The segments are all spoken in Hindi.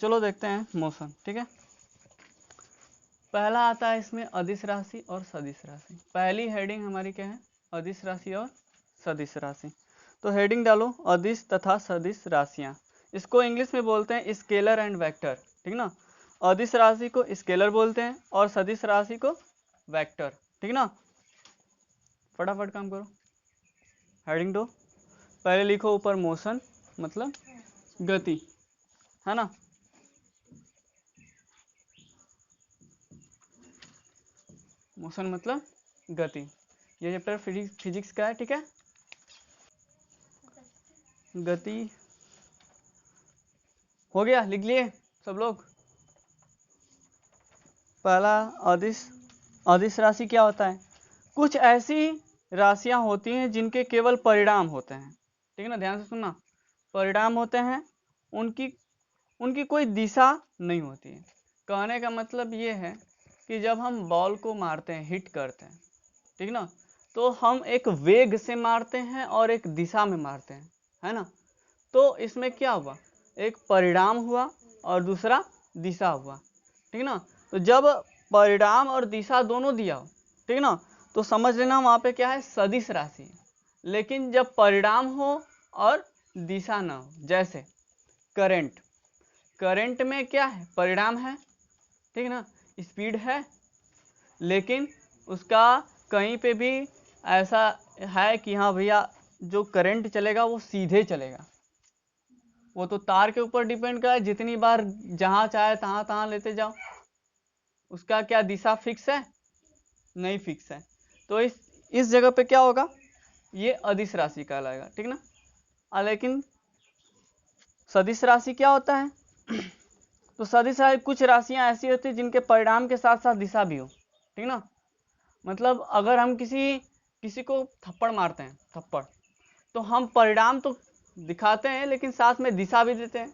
चलो देखते हैं मोशन। ठीक है, पहला आता है इसमें अदिश राशि और सदिश राशि। पहली हेडिंग हमारी क्या है, अदिश राशि और सदिश राशि। तो हेडिंग डालो अदिश तथा सदिश राशियां। इसको इंग्लिश में बोलते हैं स्केलर एंड वेक्टर। ठीक ना, अदिश राशि को स्केलर बोलते हैं और सदिश राशि को वेक्टर। ठीक ना, फटाफट काम करो। हेडिंग दो, पहले लिखो ऊपर मोशन मतलब गति, है ना। मोशन मतलब गति, ये चैप्टर फिजिक्स का है। ठीक है, गति हो गया, लिख लिए सब लोग। पहला अदिश राशि क्या होता है, कुछ ऐसी राशियां होती हैं जिनके केवल परिणाम होते हैं। ठीक है ना, ध्यान से सुनना, परिणाम होते हैं, उनकी कोई दिशा नहीं होती है। कहने का मतलब ये है कि जब हम बॉल को मारते हैं, हिट करते हैं, ठीक ना, तो हम एक वेग से मारते हैं और एक दिशा में मारते हैं, है ना। तो इसमें क्या हुआ, एक परिणाम हुआ और दूसरा दिशा हुआ। ठीक ना, तो जब परिणाम और दिशा दोनों दिया हो, ठीक ना, तो समझ लेना वहां पे क्या है, सदिश राशि है। लेकिन जब परिणाम हो और दिशा ना हो, जैसे करंट में क्या है, परिणाम है, ठीक ना, स्पीड है, लेकिन उसका कहीं पे भी ऐसा है कि हाँ भैया जो करंट चलेगा वो सीधे चलेगा, वो तो तार के ऊपर डिपेंड कर, जितनी बार जहां चाहे तहां लेते जाओ, उसका क्या दिशा फिक्स है, नहीं फिक्स है। तो इस जगह पे क्या होगा, ये अदिश राशि कहलाएगा। ठीक ना, लेकिन सदिश राशि क्या होता है तो सदिश राशि कुछ राशियां ऐसी होती है जिनके परिणाम के साथ साथ दिशा भी हो। ठीक ना, मतलब अगर हम किसी को थप्पड़ मारते हैं, थप्पड़, तो हम परिणाम तो दिखाते हैं लेकिन साथ में दिशा भी देते हैं,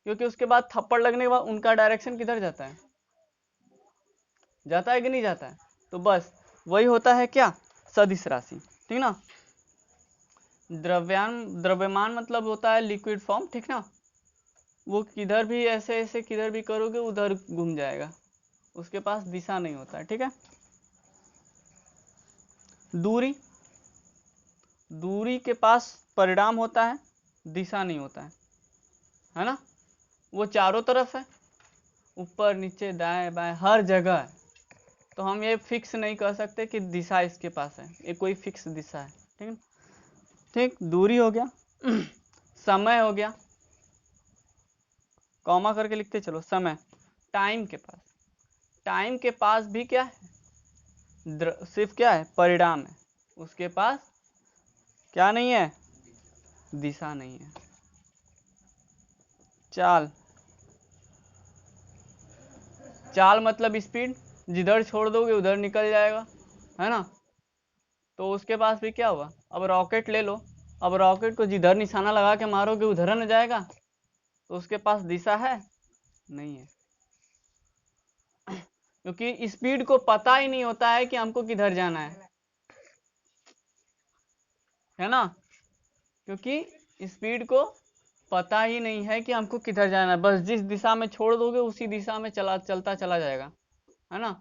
क्योंकि उसके बाद थप्पड़ लगने के बाद उनका डायरेक्शन किधर जाता है, कि नहीं जाता है। तो बस वही होता है क्या, सदिश राशि। ठीक ना, द्रव्यमान मतलब होता है लिक्विड फॉर्म। ठीक ना, वो किधर भी ऐसे ऐसे किधर भी करोगे उधर घूम जाएगा, उसके पास दिशा नहीं होता है। ठीक है, दूरी के पास परिणाम होता है, दिशा नहीं होता है ना। वो चारों तरफ है, ऊपर नीचे दाएं बाएं हर जगह है, तो हम ये फिक्स नहीं कर सकते कि दिशा इसके पास है, ये कोई फिक्स दिशा है। ठीक है, ठीक, दूरी हो गया समय हो गया, कॉमा करके लिखते चलो, समय। टाइम के पास भी क्या है, सिर्फ क्या है, परिणाम है, उसके पास क्या नहीं है, दिशा नहीं है। चाल मतलब स्पीड, जिधर छोड़ दोगे उधर निकल जाएगा, है ना। तो उसके पास भी क्या हुआ, अब रॉकेट ले लो, अब रॉकेट को जिधर निशाना लगा के मारोगे उधर न जाएगा, तो उसके पास दिशा है, नहीं है, क्योंकि स्पीड को पता ही नहीं होता है कि हमको किधर जाना है ना, क्योंकि स्पीड को पता ही नहीं है कि हमको किधर जाना है, बस जिस दिशा में छोड़ दोगे उसी दिशा में चलता चला जाएगा, है ना।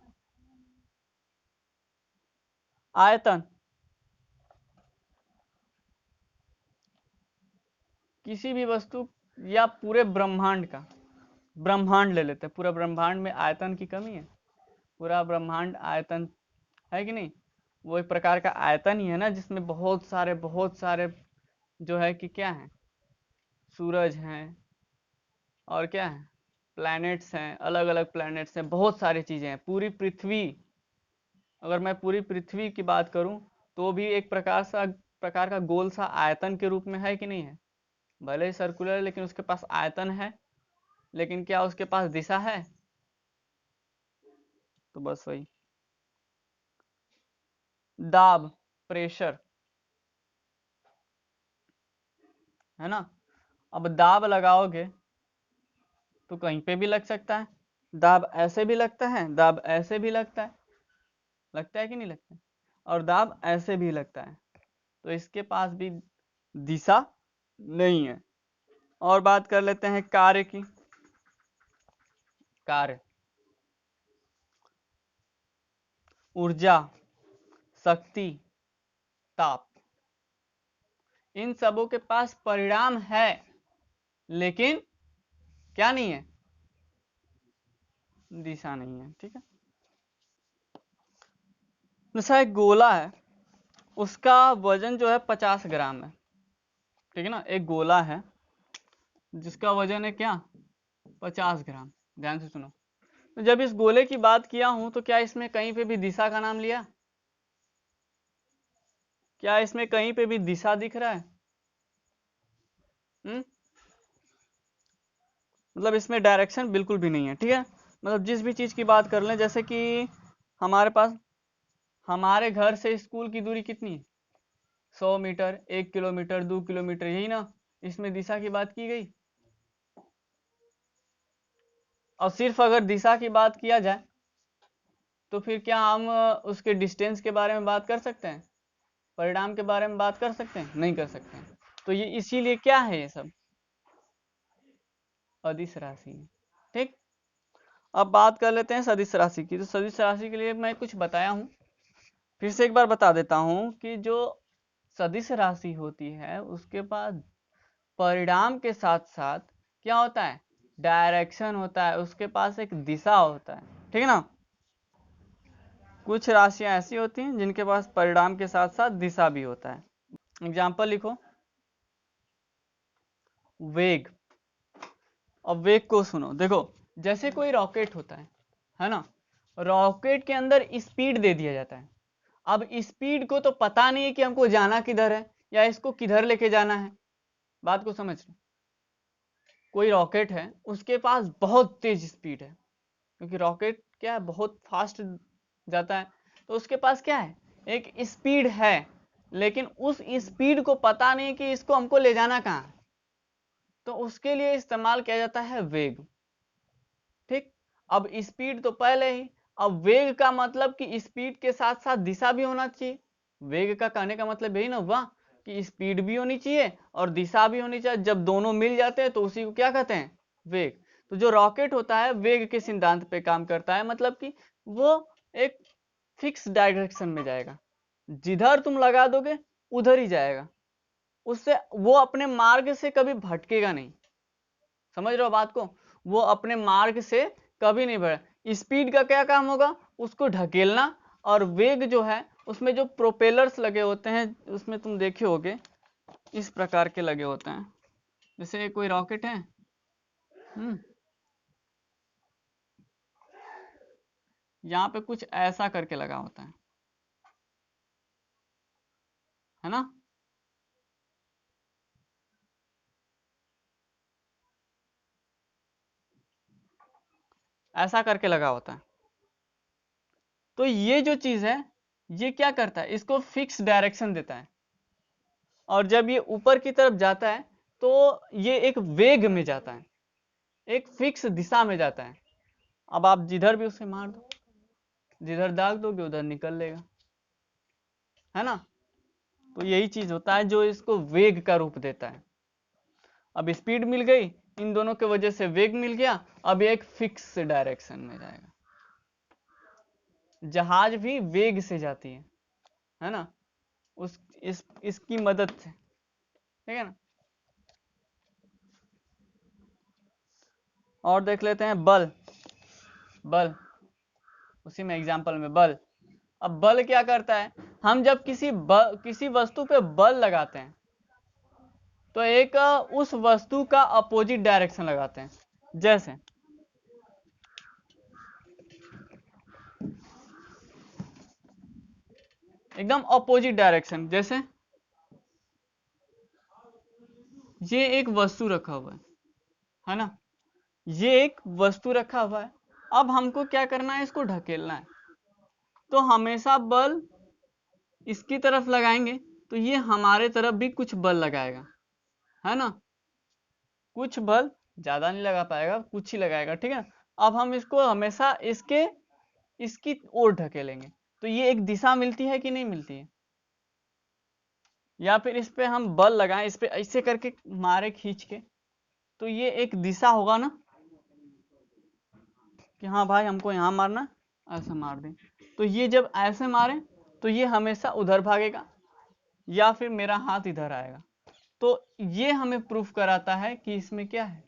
आयतन, किसी भी वस्तु या पूरे ब्रह्मांड का, ब्रह्मांड ले लेते हैं, पूरा ब्रह्मांड में आयतन की कमी है, पूरा ब्रह्मांड आयतन है कि नहीं, वो एक प्रकार का आयतन ही है ना, जिसमें बहुत सारे जो है कि क्या है, सूरज हैं और क्या है, प्लैनेट्स हैं, अलग अलग प्लैनेट्स हैं, बहुत सारी चीजें हैं। पूरी पृथ्वी, अगर मैं पूरी पृथ्वी की बात करूं तो भी एक प्रकार का गोल सा आयतन के रूप में है कि नहीं है, भले ही सर्कुलर, लेकिन उसके पास आयतन है, लेकिन क्या उसके पास दिशा है, तो बस वही। दाब, प्रेशर, है ना, अब दाब लगाओगे तो कहीं पे भी लग सकता है, दाब ऐसे भी लगता है, दाब ऐसे भी लगता है कि नहीं लगता है, और दाब ऐसे भी लगता है, तो इसके पास भी दिशा नहीं है। और बात कर लेते हैं कार्य की, कार्य, ऊर्जा, शक्ति, ताप, इन सबों के पास परिणाम है, लेकिन क्या नहीं है, दिशा नहीं है। ठीक है, जैसा एक गोला है, उसका वजन जो है 50 ग्राम है। ठीक है ना, एक गोला है जिसका वजन है क्या, 50 ग्राम। ध्यान से सुनो, तो जब इस गोले की बात किया हूं तो क्या इसमें कहीं पे भी दिशा का नाम लिया, क्या इसमें कहीं पे भी दिशा दिख रहा है? मतलब इसमें डायरेक्शन बिल्कुल भी नहीं है। ठीक है, मतलब जिस भी चीज की बात कर लें, जैसे कि हमारे पास, हमारे घर से स्कूल की दूरी कितनी है, 100 मीटर, 1 किलोमीटर, 2 किलोमीटर, यही ना, इसमें दिशा की बात की गई। और सिर्फ अगर दिशा की बात किया जाए तो फिर क्या हम उसके डिस्टेंस के बारे में बात कर सकते हैं, परिणाम के बारे में बात कर सकते हैं? नहीं कर सकते हैं। तो ये इसीलिए क्या है, ये सब अदिश राशि है। ठीक, अब बात कर लेते हैं सदिश राशि की। तो सदिश राशि के लिए मैं कुछ बताया हूं, फिर से एक बार बता देता हूं कि जो सदिश राशि होती है उसके पास परिणाम के साथ साथ क्या होता है, डायरेक्शन होता है, उसके पास एक दिशा होता है। ठीक है ना, कुछ राशियां ऐसी होती हैं जिनके पास परिणाम के साथ साथ दिशा भी होता है। एग्जाम्पल लिखो, वेग। अब वेग को सुनो, देखो जैसे कोई रॉकेट होता है ना, रॉकेट के अंदर स्पीड दे दिया जाता है। अब स्पीड को तो पता नहीं है कि हमको जाना किधर है या इसको किधर लेके जाना है, बात को समझ लो। कोई रॉकेट है, उसके पास बहुत तेज स्पीड है, क्योंकि रॉकेट क्या है, बहुत फास्ट जाता है, तो उसके पास क्या है, एक स्पीड है, लेकिन उस स्पीड को पता नहीं कि इसको हमको ले जाना कहाँ है, तो उसके लिए इस्तेमाल किया जाता है वेग। ठीक, अब स्पीड तो पहले ही, अब वेग का मतलब कि स्पीड के साथ साथ दिशा भी होना चाहिए। वेग का कहने का मतलब यही ना हुआ कि स्पीड भी होनी चाहिए और दिशा भी होनी चाहिए। जब दोनों मिल जाते हैं तो उसी को क्या कहते हैं, वेग। तो जो रॉकेट होता है वेग के सिद्धांत पे काम करता है, मतलब कि वो एक फिक्स डायरेक्शन में जाएगा, जिधर तुम लगा दोगे उधर ही जाएगा, उससे वो अपने मार्ग से कभी भटकेगा नहीं। समझ रहे हो बात को, वो अपने मार्ग से कभी नहीं बढ़ा। स्पीड का क्या काम होगा, उसको ढकेलना, और वेग जो है उसमें जो प्रोपेलर्स लगे होते हैं, उसमें तुम देखे होगे इस प्रकार के लगे होते हैं, जैसे कोई रॉकेट है, यहाँ पे कुछ ऐसा करके लगा होता है ना, ऐसा करके लगा होता है। तो ये जो चीज है, ये क्या करता है, इसको फिक्स डायरेक्शन देता है, और जब ये ऊपर की तरफ जाता है तो ये एक वेग में जाता है, एक फिक्स दिशा में जाता है। अब आप जिधर भी उसे मार दो, जिधर दाग दोगे उधर निकल लेगा, है ना। तो यही चीज होता है जो इसको वेग का रूप देता है। अब स्पीड मिल गई, इन दोनों के वजह से वेग मिल गया, अब एक फिक्स डायरेक्शन में जाएगा। जहाज भी वेग से जाती है ना, उस इसकी मदद से। ठीक है ना, और देख लेते हैं बल। बल, उसी में एग्जांपल में बल। अब बल क्या करता है, हम जब किसी वस्तु पे बल लगाते हैं तो एक उस वस्तु का अपोजिट डायरेक्शन लगाते हैं। जैसे एकदम अपोजिट डायरेक्शन, जैसे ये एक वस्तु रखा हुआ है ना, ये एक वस्तु रखा हुआ है, अब हमको क्या करना है, इसको ढकेलना है, तो हमेशा बल इसकी तरफ लगाएंगे तो ये हमारे तरफ भी कुछ बल लगाएगा, है ना। कुछ बल, ज्यादा नहीं लगा पाएगा, कुछ ही लगाएगा। ठीक है, अब हम इसको हमेशा इसकी ओर ढकेलेंगे, तो ये एक दिशा मिलती है कि नहीं मिलती है। या फिर इस पे हम बल लगाएं, इस पे ऐसे करके मारे खींच के, तो ये एक दिशा होगा ना, कि हाँ भाई हमको यहाँ मारना, ऐसे मार दें। तो ये जब ऐसे मारे तो ये हमेशा उधर भागेगा या फिर मेरा हाथ इधर आएगा। तो ये हमें प्रूफ कराता है कि इसमें क्या है,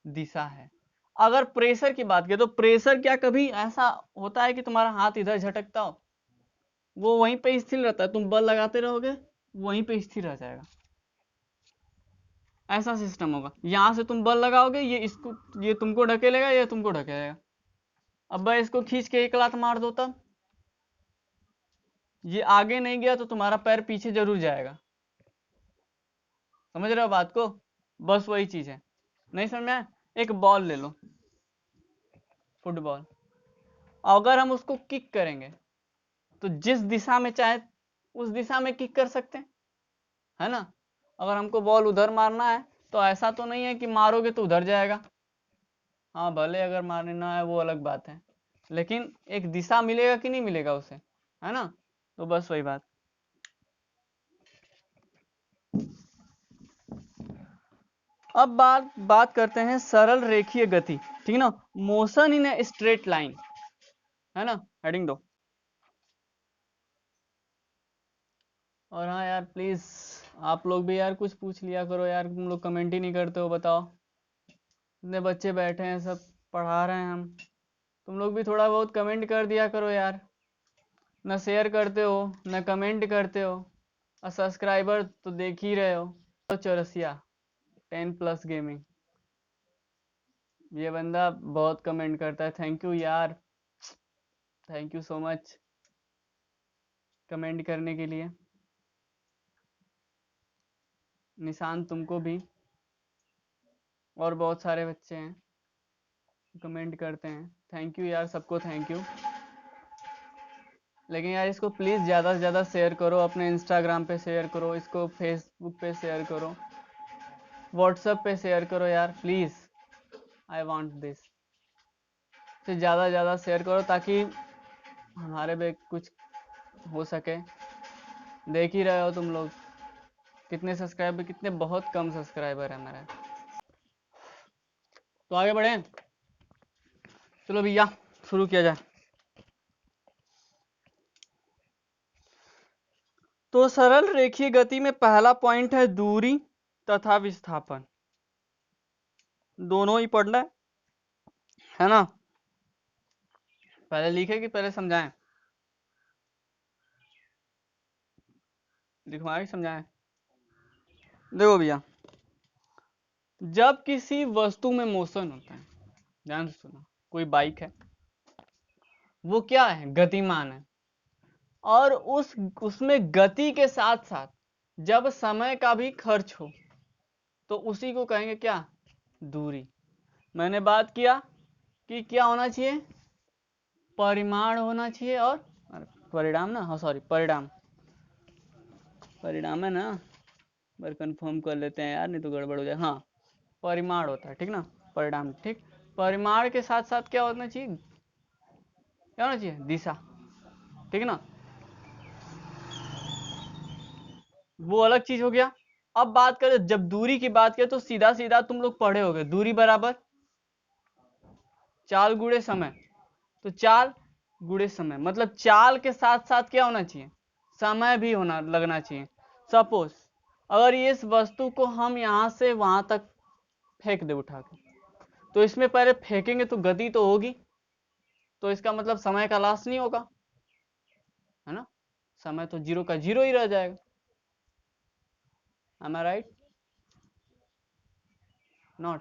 दिशा है। अगर प्रेशर की बात करें तो प्रेशर क्या कभी ऐसा होता है कि तुम्हारा हाथ इधर झटकता हो? वो वहीं पे स्थिर रहता है, तुम बल लगाते रहोगे वहीं पे स्थिर रह जाएगा। ऐसा सिस्टम होगा, यहां से तुम बल लगाओगे ये तुमको ढकेलेगा, ये तुमको ढकेलेगा। अब मैं इसको खींच के एक लात मार दो, तब ये आगे नहीं गया तो तुम्हारा पैर पीछे जरूर जाएगा। समझ रहे हो बात को? बस वही चीज है। नहीं समझ में आया? एक बॉल ले लो, फुटबॉल, अगर हम उसको किक करेंगे तो जिस दिशा में चाहे उस दिशा में किक कर सकते हैं, है ना? अगर हमको बॉल उधर मारना है तो ऐसा तो नहीं है कि मारोगे तो उधर जाएगा। हाँ भले अगर मारने ना है वो अलग बात है, लेकिन एक दिशा मिलेगा कि नहीं मिलेगा उसे, है ना? तो बस वही बात। अब बात करते हैं सरल रेखीय गति, ठीक है ना, motion in a straight line, है ना? हेडिंग दो। और हाँ यार प्लीज आप लोग भी यार कुछ पूछ लिया करो यार, तुम लोग कमेंट ही नहीं करते हो, बताओ। इतने बच्चे बैठे हैं, सब पढ़ा रहे हैं हम, तुम लोग भी थोड़ा बहुत कमेंट कर दिया करो यार। न शेयर करते हो न कमेंट करते हो, और सब्सक्राइबर तो देख ही रहे हो। तो चौरसिया 10+ गेमिंग, ये बंदा बहुत कमेंट करता है, थैंक यू यार, thank you so much comment करने के लिए। निशान तुमको भी, और बहुत सारे बच्चे हैं कमेंट करते हैं, थैंक यू यार सबको, थैंक यू। लेकिन यार इसको प्लीज़ ज़्यादा से ज़्यादा शेयर करो, अपने इंस्टाग्राम पे शेयर करो, इसको फेसबुक पे शेयर करो, व्हाट्सएप पे शेयर करो यार प्लीज़, आई वांट दिस। तो ज़्यादा से ज़्यादा शेयर करो ताकि हमारे भी कुछ हो सके। देख ही रहे हो तुम लोग कितने सब्सक्राइबर, कितने बहुत कम सब्सक्राइबर है हमारे। तो आगे बढ़े, चलो भैया शुरू किया जाए। तो सरल रेखीय गति में पहला पॉइंट है दूरी तथा विस्थापन, दोनों ही पढ़ना है ना? पहले लिखे कि पहले समझाएं? लिखवाएं समझाएं? देखो भैया, जब किसी वस्तु में मोशन होता है, ध्यान से सुनो, कोई बाइक है, वो क्या है, गतिमान है, और उसमें गति के साथ साथ जब समय का भी खर्च हो तो उसी को कहेंगे क्या, दूरी। मैंने बात किया कि क्या होना चाहिए, परिमाण होना चाहिए, और परिणाम ना, हाँ सॉरी परिणाम, परिणाम है ना, पर कंफर्म कर लेते हैं यार नहीं तो गड़बड़ हो जाए। हाँ परिमाण होता है, ठीक ना, परिणाम, ठीक। परिमाण के साथ साथ क्या होना चाहिए, क्या होना चाहिए, दिशा, ठीक है ना, वो अलग चीज हो गया। अब बात करें, जब दूरी की बात करें तो सीधा सीधा तुम लोग पढ़े होगे, दूरी बराबर चाल गुणे समय। तो चाल गुणे समय मतलब चाल के साथ साथ क्या होना चाहिए, समय भी होना लगना चाहिए। सपोज अगर ये इस वस्तु को हम यहां से वहां तक फेंक दे उठा के, तो इसमें पहले फेंकेंगे तो गति तो होगी, तो इसका मतलब समय का लॉस नहीं होगा, है ना? समय तो 0 का 0 ही रह जाएगा। Am I right? Not?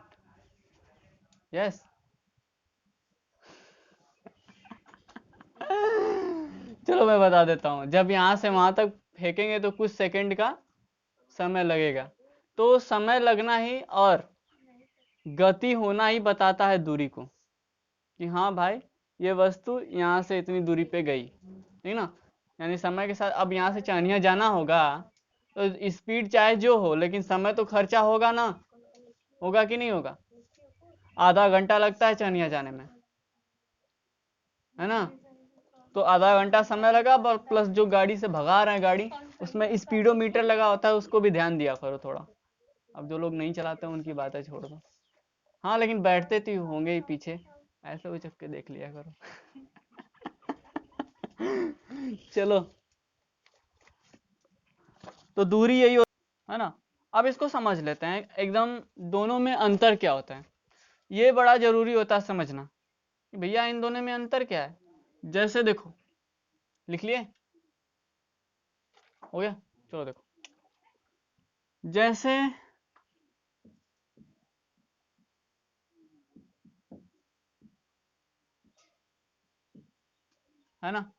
Yes? चलो मैं बता देता हूँ, जब यहाँ से वहां तक फेंकेंगे तो कुछ सेकंड का समय लगेगा, तो समय लगना ही और गति होना ही बताता है दूरी को, कि हाँ भाई ये वस्तु यहाँ से इतनी दूरी पे गई, ठीक ना। यानी समय के साथ अब यहाँ से चानिया जाना होगा तो स्पीड चाहे जो हो लेकिन समय तो खर्चा होगा ना, होगा कि नहीं होगा? आधा घंटा लगता है चानिया जाने में, है ना? तो आधा घंटा समय लगा, प्लस जो गाड़ी से भगा रहे हैं गाड़ी, उसमें स्पीडोमीटर लगा होता है, उसको भी ध्यान दिया करो थोड़ा। अब जो लोग नहीं चलाते उनकी बात है, छोड़ दो। हाँ लेकिन बैठते तो होंगे ही पीछे, ऐसे उचक के देख लिया करो। चलो, तो दूरी यही है ना। अब इसको समझ लेते हैं एकदम, दोनों में अंतर क्या होता है। ये बड़ा जरूरी होता है समझना कि भैया इन दोनों में अंतर क्या है। जैसे देखो, लिख लिए, हो गया। चलो देखो, जैसे है ना,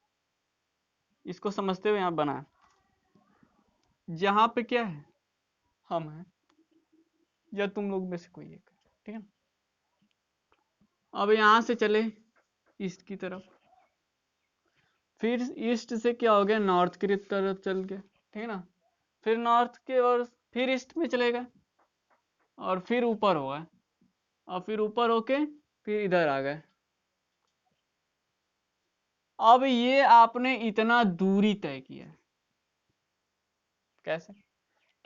इसको समझते हुए यहाँ बनाया, जहां पे क्या है, हम हैं या तुम लोग में से कोई एक, ठीक है। अब यहां से चले ईस्ट की तरफ, फिर ईस्ट से क्या हो गया, नॉर्थ की तरफ चल गए, ठीक है ना। फिर नॉर्थ के और फिर ईस्ट में चले गए और फिर ऊपर हो गए, और फिर ऊपर होके फिर इधर आ गए। अब ये आपने इतना दूरी तय किया, कैसे?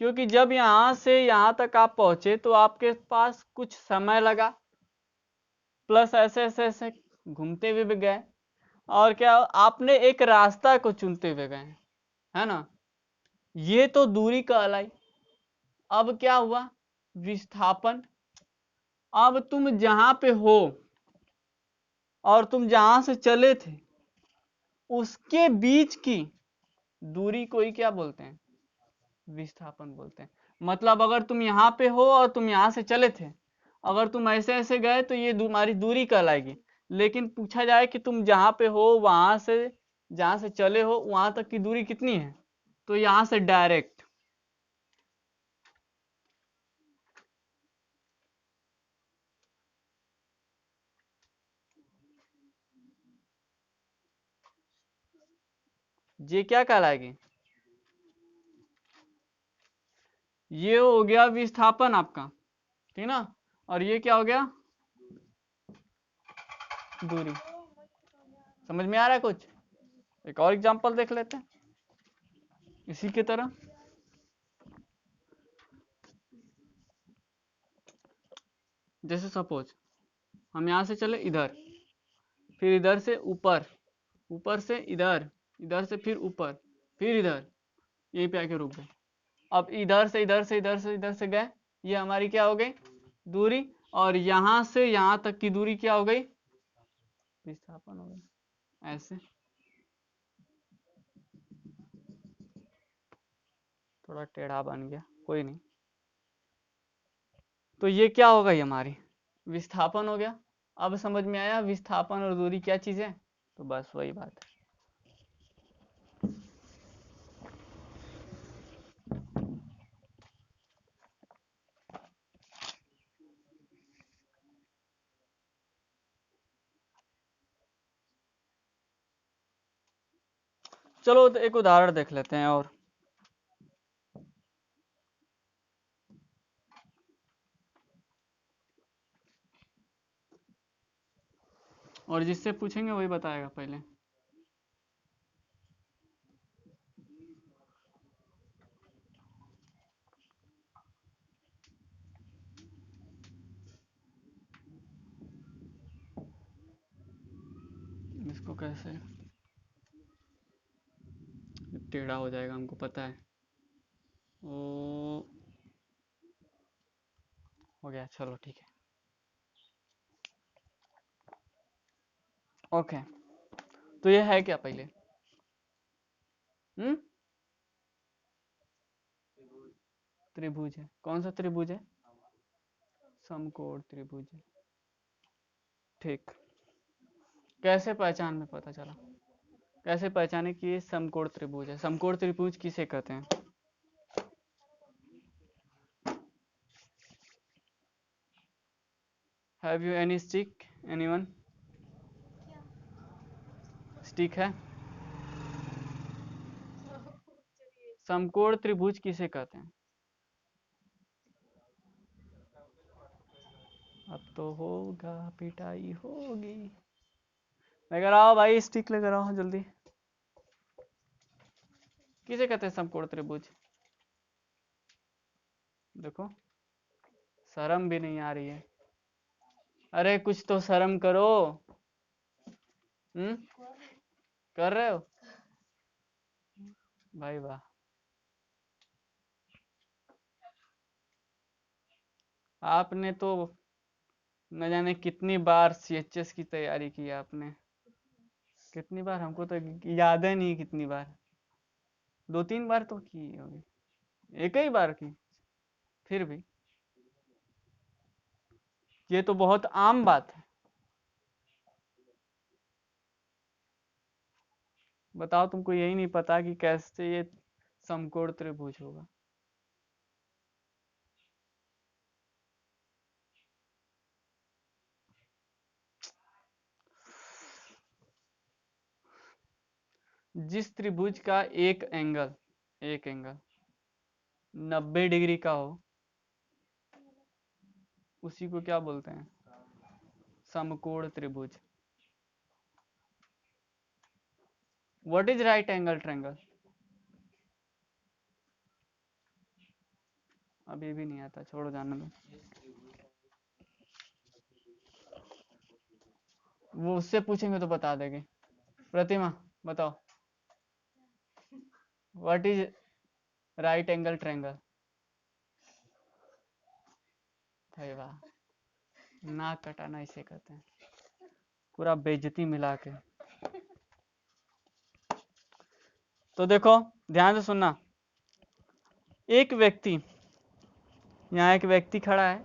क्योंकि जब यहां से यहां तक आप पहुंचे तो आपके पास कुछ समय लगा, प्लस ऐसे ऐसे ऐसे घूमते हुए भी गए, और क्या आपने एक रास्ता को चुनते हुए गए, है ना। ये तो दूरी कहलाई। अब क्या हुआ, विस्थापन। अब तुम जहां पे हो और तुम जहां से चले थे उसके बीच की दूरी को ही क्या बोलते हैं, विस्थापन बोलते हैं। मतलब अगर तुम यहाँ पे हो और तुम यहाँ से चले थे, अगर तुम ऐसे ऐसे गए तो ये तुम्हारी दूरी कहलाएगी। लेकिन पूछा जाए कि तुम जहाँ पे हो वहां से, जहाँ से चले हो वहां तक की दूरी कितनी है, तो यहाँ से डायरेक्ट, ये क्या कहलाएगी, ये हो गया विस्थापन आपका, ठीक ना। और ये क्या हो गया, दूरी। समझ में आ रहा है कुछ? एक और एग्जांपल देख लेते हैं इसी की तरह। जैसे सपोज हम यहाँ से चले इधर, फिर इधर से ऊपर, ऊपर से इधर, इधर से फिर ऊपर, फिर इधर, यहीं पे आके रुक गए। अब इधर से इधर से इधर से इधर से गए, ये हमारी क्या हो गई, दूरी। और यहां से यहां तक की दूरी क्या हो गई, विस्थापन हो गई। ऐसे थोड़ा टेढ़ा बन गया, कोई नहीं। तो ये क्या हो गई, हमारी विस्थापन हो गया। अब समझ में आया विस्थापन और दूरी क्या चीज है, तो बस वही बात है। चलो तो एक उदाहरण देख लेते हैं, और जिससे पूछेंगे वही बताएगा पहले। इसको कैसे, टेढ़ा हो जाएगा हमको पता है। ओ, हो गया, चलो ठीक है। ओके, तो ये है क्या पहले, हम्म, त्रिभुज है। कौन सा त्रिभुज है, समकोण त्रिभुज है। ठीक, कैसे पहचान में पता चला, कैसे पहचाने कि ये समकोण त्रिभुज है। समकोण त्रिभुज किसे कहते हैं, have you any stick, anyone, stick है। समकोण त्रिभुज किसे कहते हैं, अब तो होगा पिटाई होगी। लेकर आओ भाई, स्टिक लेकर आओ जल्दी। किसे कहते हैं समकोण त्रिभुज, देखो शर्म भी नहीं आ रही है। अरे कुछ तो शर्म करो। कर रहे हो भाई, वाह। आपने तो न जाने कितनी बार सीएचएस की तैयारी की आपने। कितनी बार, हमको तो याद है नहीं कितनी बार। 2-3 बार तो की होगी, एक ही बार की। फिर भी ये तो बहुत आम बात है। बताओ, तुमको यही नहीं पता कि कैसे ये समकोण त्रिभुज होगा। जिस त्रिभुज का एक एंगल 90 डिग्री का हो, उसी को क्या बोलते हैं? समकोण त्रिभुज। What is right angle triangle? अभी भी नहीं आता, छोड़ो, जाने दो। वो उससे पूछेंगे तो बता देंगे। प्रतिमा, बताओ, what is right angle triangle? भाई वाह, नाक कटाना इसे कहते हैं, पूरा बेइज्जती मिला के। तो देखो, ध्यान से सुनना। एक व्यक्ति, यहाँ एक व्यक्ति खड़ा है,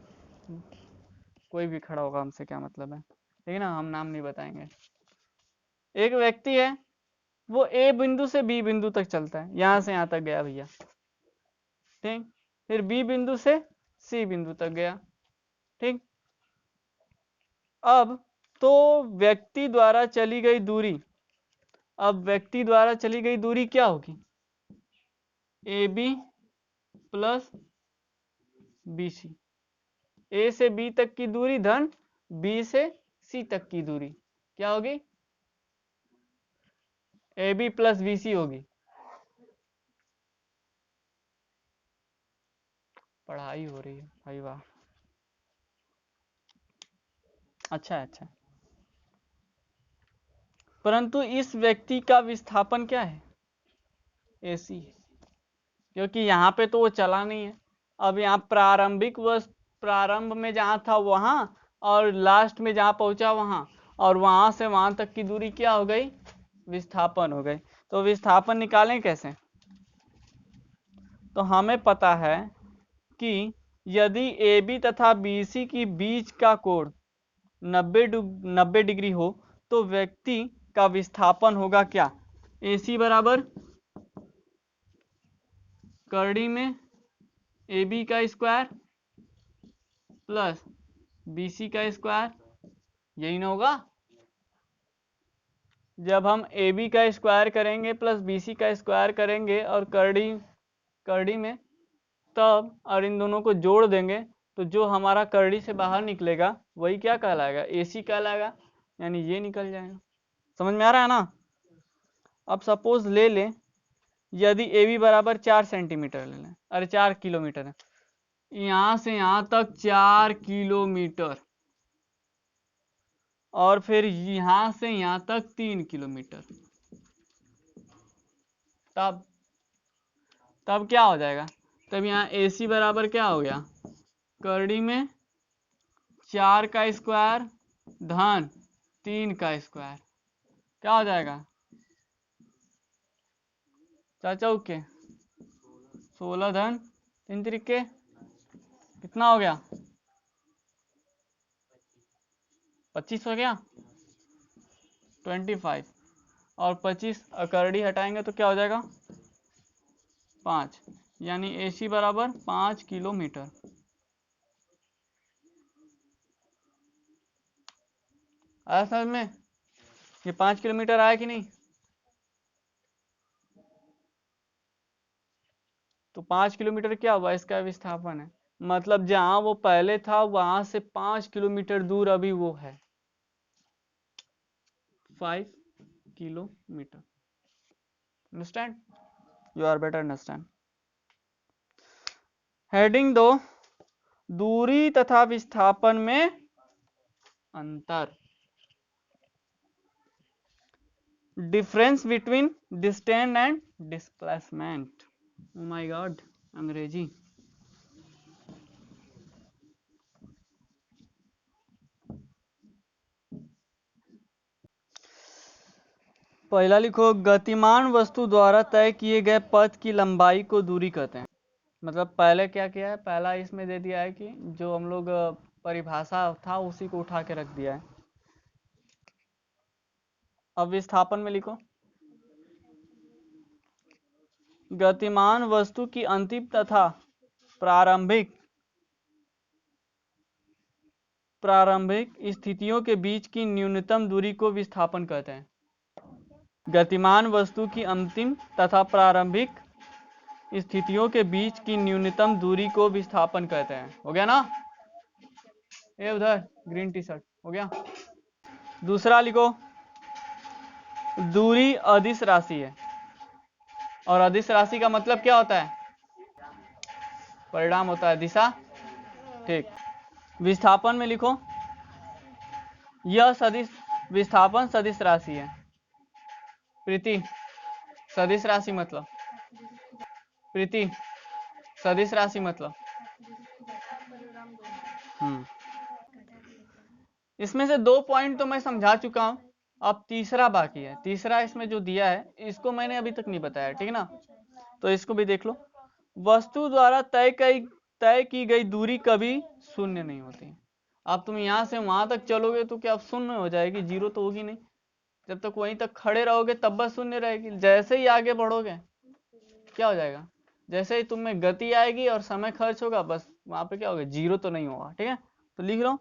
कोई भी खड़ा होगा, हमसे क्या मतलब है, ठीक है ना, हम नाम नहीं बताएंगे। एक व्यक्ति है, वो ए बिंदु से बी बिंदु तक चलता है, यहां से यहां तक गया भैया, ठीक। फिर बी बिंदु से सी बिंदु तक गया, ठीक। अब तो व्यक्ति द्वारा चली गई दूरी, अब व्यक्ति द्वारा चली गई दूरी क्या होगी? A B plus B C. A से बी तक की दूरी धन बी से सी तक की दूरी क्या होगी? A B plus B C होगी। पढ़ाई हो रही है भाई, वाह। अच्छा अच्छा, परंतु इस व्यक्ति का विस्थापन क्या है? AC, क्योंकि यहाँ पे तो वो चला नहीं है। अब यहाँ प्रारंभिक प्रारंभ में जहाँ था वहाँ, और लास्ट में जहाँ पहुँचा वहाँ, और वहाँ से वहाँ तक की दूरी क्या हो गई? विस्थापन हो गई। तो विस्थापन निकालें कैसे? तो हमें पता है कि यदि AB तथा BC की बीच का कोण 90 डिग्री हो, तो व्यक्ति का विस्थापन होगा क्या? AC बराबर करड़ी में AB का स्क्वायर प्लस BC का स्क्वायर, यही ना होगा? जब हम AB का स्क्वायर करेंगे प्लस BC का स्क्वायर करेंगे और करड़ी में, तब और इन दोनों को जोड़ देंगे, तो जो हमारा करड़ी से बाहर निकलेगा वही क्या कहलाएगा? AC कहलाएगा, यानी ये निकल जाएगा। समझ में आ रहा है ना? अब सपोज ले लें, यदि AB बराबर 4 सेंटीमीटर ले लें, अरे 4 किलोमीटर है, यहाँ से यहाँ तक 4 किलोमीटर, और फिर यहाँ से यहाँ तक 3 किलोमीटर, तब क्या हो जाएगा? तब यहाँ AC बराबर क्या हो गया? करड़ी में 4 का स्क्वायर धन 3 का स्क्वायर, क्या हो जाएगा चाचा? ओके, 16 धन 3 तरीके कितना हो गया? 25 हो गया, 25, और 25 अकरड़ी हटाएंगे तो क्या हो जाएगा? 5, यानी AC बराबर 5 किलोमीटर। आया समझ में? ये 5 किलोमीटर आया कि नहीं? तो 5 किलोमीटर क्या हुआ? इसका विस्थापन है, मतलब जहां वो पहले था वहां से 5 किलोमीटर दूर अभी वो है 5 kilometre. Understand? You are better understand. Heading 2, दूरी तथा विस्थापन में अंतर, difference between distance and displacement. Oh my God, अंग्रेजी। पहला लिखो, गतिमान वस्तु द्वारा तय किए गए पथ की लंबाई को दूरी कहते हैं। मतलब पहले क्या किया है, पहला इसमें दे दिया है कि जो हम लोग परिभाषा था उसी को उठा के रख दिया है। अब विस्थापन में लिखो, गतिमान वस्तु की अंतिम तथा प्रारंभिक स्थितियों के बीच की न्यूनतम दूरी को विस्थापन कहते हैं। गतिमान वस्तु की अंतिम तथा प्रारंभिक स्थितियों के बीच की न्यूनतम दूरी को विस्थापन कहते हैं। हो गया ना? ये उधर ग्रीन टी शर्ट हो गया। दूसरा लिखो, दूरी अदिश राशि है। और अदिश राशि का मतलब क्या होता है? परिणाम होता है, दिशा। ठीक। विस्थापन में लिखो, यह सदिश विस्थापन सदिश राशि है। प्रीति, सदिश राशि मतलब, प्रीति सदिश राशि मतलब इसमें से 2 पॉइंट तो मैं समझा चुका हूं, अब तीसरा बाकी है। तीसरा इसमें जो दिया है इसको मैंने अभी तक नहीं बताया, ठीक है ना? तो इसको भी देख लो। वस्तु द्वारा तय की गई दूरी कभी शून्य नहीं होती। अब तुम यहां से वहां तक चलोगे तो क्या शून्य हो जाएगी? जीरो तो होगी नहीं। जब तक वहीं तक खड़े रहोगे तब बस शून्य रहेगी। जैसे ही आगे बढ़ोगे क्या हो जाएगा? जैसे ही तुम में गति आएगी और समय खर्च होगा, बस वहां पे क्या होगा? जीरो तो नहीं होगा। ठीक है, तो लिख लो,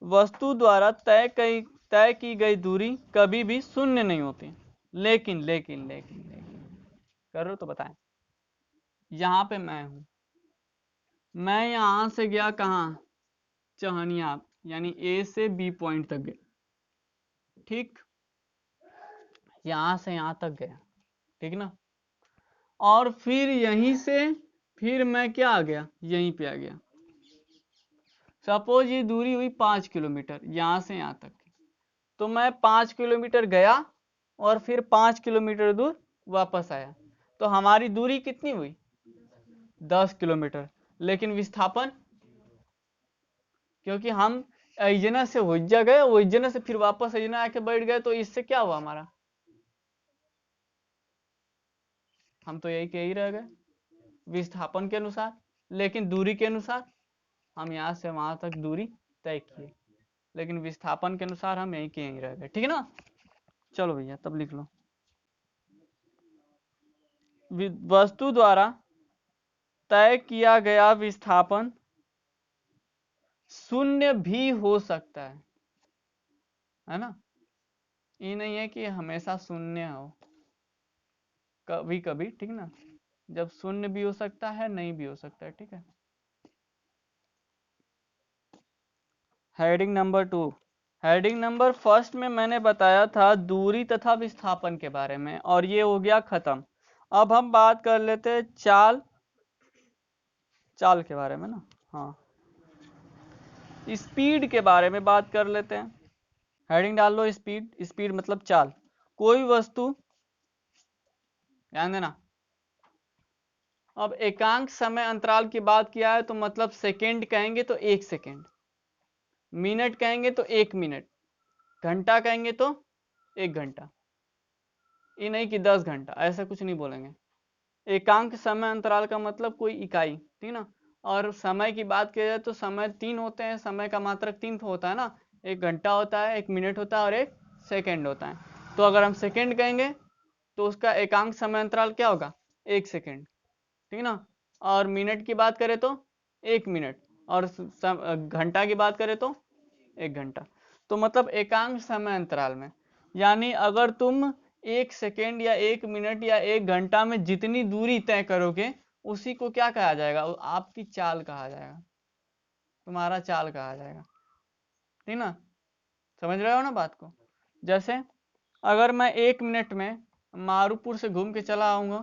वस्तु द्वारा तय की गई दूरी कभी भी शून्य नहीं होती। लेकिन लेकिन लेकिन लेकिन कर रहे हो तो बताएं। यहाँ पे मैं हूं, मैं यहां से गया कहाँ? चहनिया, यानी ए से बी पॉइंट तक गया। ठीक, यहां से यहां तक गया, ठीक ना? और फिर यहीं से फिर मैं क्या आ गया? यहीं पे आ गया। सपोज ये दूरी हुई 5 किलोमीटर यहां से यहां तक, तो मैं 5 किलोमीटर गया और फिर 5 किलोमीटर दूर वापस आया, तो हमारी दूरी कितनी हुई? 10 किलोमीटर। लेकिन विस्थापन, क्योंकि हम अइजना से हुज्जा गए, हुज्जा से फिर वापस अइजना आके बैठ गए, तो इससे क्या हुआ हमारा? हम तो यही के ही रह गए विस्थापन के अनुसार, लेकिन दूरी के अनुसार हम यहाँ से वहां तक दूरी तय किए, लेकिन विस्थापन के अनुसार हम यहीं के यहीं रह गए। ठीक है ना? चलो भैया तब लिख लो, वस्तु द्वारा तय किया गया विस्थापन शून्य भी हो सकता है ना? ये नहीं है कि हमेशा शून्य हो, कभी कभी, ठीक ना, जब शून्य भी हो सकता है, नहीं भी हो सकता है। ठीक है, हेडिंग नंबर 2। हेडिंग नंबर 1 में मैंने बताया था दूरी तथा विस्थापन के बारे में, और ये हो गया खत्म। अब हम बात कर लेते हैं चाल के बारे में ना। हाँ, स्पीड के बारे में बात कर लेते हैं। हेडिंग डाल लो, स्पीड मतलब चाल। कोई वस्तु, ध्यान देना, अब एकांक समय अंतराल की बात किया है तो मतलब सेकेंड कहेंगे तो 1 सेकेंड, मिनट कहेंगे तो 1 मिनट, घंटा कहेंगे तो 1 घंटा। ये नहीं कि 10 घंटा, ऐसा कुछ नहीं बोलेंगे। एकांक समय अंतराल का मतलब कोई इकाई, ठीक ना? और समय की बात किया जाए तो समय 3 होते हैं, समय का मात्रक 3 होता है ना, 1 घंटा होता है, 1 मिनट होता है और 1 सेकेंड होता है। तो अगर हम सेकेंड कहेंगे तो उसका एकांक समय अंतराल क्या होगा? 1 सेकेंड, ठीक ना? और मिनट की बात करें तो 1 मिनट, और घंटा की बात करें तो 1 घंटा। तो मतलब एकांक समय अंतराल में, यानी अगर तुम 1 सेकेंड या 1 मिनट या 1 घंटा में जितनी दूरी तय करोगे उसी को क्या कहा जाएगा? आपकी चाल कहा जाएगा, तुम्हारा चाल कहा जाएगा। ठीक ना? समझ रहे हो ना बात को? जैसे अगर मैं 1 मिनट में मारूपुर से घूम के चला आऊंगा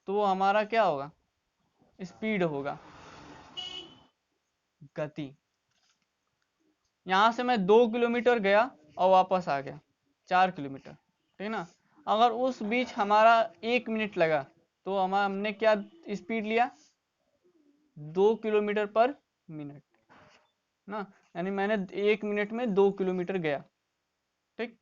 तो वो हमारा क्या होगा? स्पीड होगा, गति। यहाँ से मैं 2 किलोमीटर गया और वापस आ गया 4 किलोमीटर, ठीक ना। अगर उस बीच हमारा 1 मिनट लगा तो हमने क्या स्पीड लिया, 2 किलोमीटर पर मिनट ना, यानी मैंने 1 मिनट में 2 किलोमीटर गया, ठीक।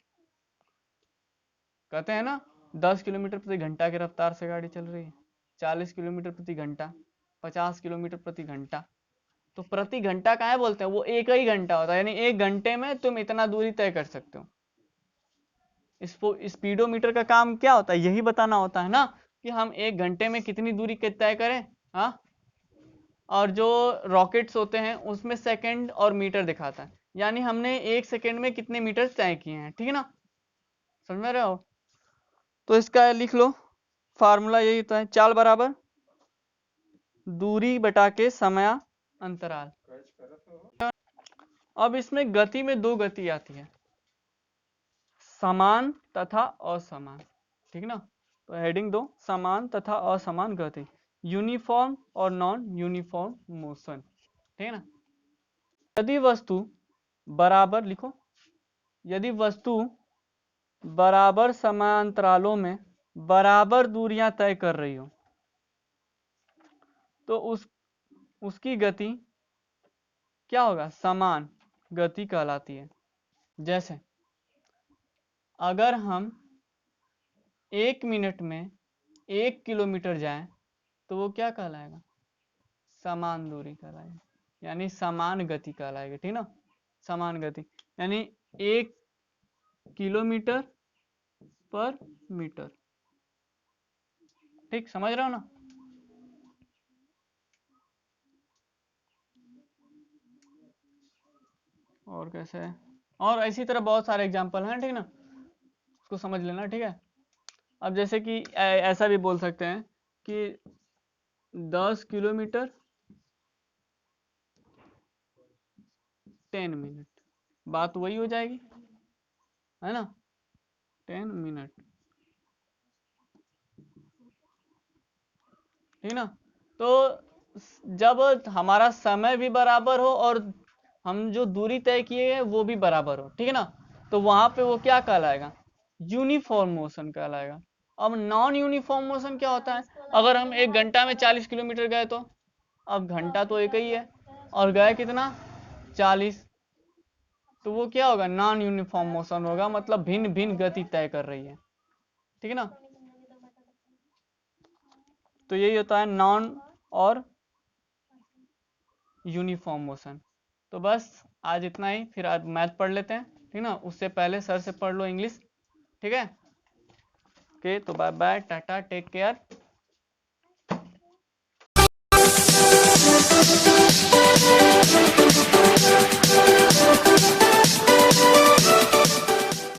कहते हैं ना 10 किलोमीटर प्रति घंटा की रफ्तार से गाड़ी चल रही है, 40 किलोमीटर प्रति घंटा, 50 किलोमीटर प्रति घंटा। तो प्रति घंटा काहे बोलते हैं, वो एक ही घंटा होता है, यानी 1 घंटे में तुम इतना दूरी तय कर सकते हो। स्पीडोमीटर का काम क्या होता है, यही बताना होता है ना कि हम 1 घंटे में कितनी दूरी तय करें। हाँ, और जो रॉकेट्स होते हैं उसमें सेकंड और मीटर दिखाता है, यानी हमने 1 सेकंड में कितने मीटर तय किए हैं, ठीक है ना, समझ में रहे हो। तो इसका लिख लो, फार्मूला यही होता है, चाल बराबर दूरी बटा के समय अंतराल। अब इसमें गति में 2 गति आती है, समान तथा असमान, ठीक ना। तो हेडिंग दो, समान तथा असमान गति, यूनिफॉर्म और नॉन यूनिफॉर्म मोशन, ठीक है ना। यदि वस्तु बराबर, लिखो, यदि वस्तु बराबर समांतरालों में बराबर दूरियां तय कर रही हो तो उसकी गति क्या होगा, समान गति कहलाती है। जैसे अगर हम 1 मिनट में 1 किलोमीटर जाएं तो वो क्या कहलाएगा, समान दूरी कहलाएगा, यानी समान गति कहलाएगी, ठीक ना। समान गति यानी 1 किलोमीटर पर मीटर, ठीक, समझ रहे हो ना। और कैसे है, और इसी तरह बहुत सारे एग्जाम्पल हैं, ठीक ना, उसको समझ लेना, ठीक है। अब जैसे कि ऐसा भी बोल सकते हैं कि 10 किलोमीटर 10 मिनट, बात वही हो जाएगी, है ना, 10 मिनट, ठीक ना। तो जब हमारा समय भी बराबर हो और हम जो दूरी तय किए हैं वो भी बराबर हो, ठीक है ना, तो वहां पे वो क्या कहलाएगा, यूनिफॉर्म मोशन कहलाएगा। अब नॉन यूनिफॉर्म मोशन क्या होता है, अगर हम 1 घंटा में 40 किलोमीटर गए तो, अब घंटा तो एक ही है और गए कितना, 40, तो वो क्या होगा, नॉन यूनिफॉर्म मोशन होगा, मतलब भिन्न भिन्न गति तय कर रही है, ठीक है ना। तो यही होता है नॉन और यूनिफॉर्म मोशन। तो बस आज इतना ही, फिर आज मैथ पढ़ लेते हैं, ठीक ना, उससे पहले सर से पढ़ लो इंग्लिश, ठीक है। ओके, तो bye bye, tata, take care.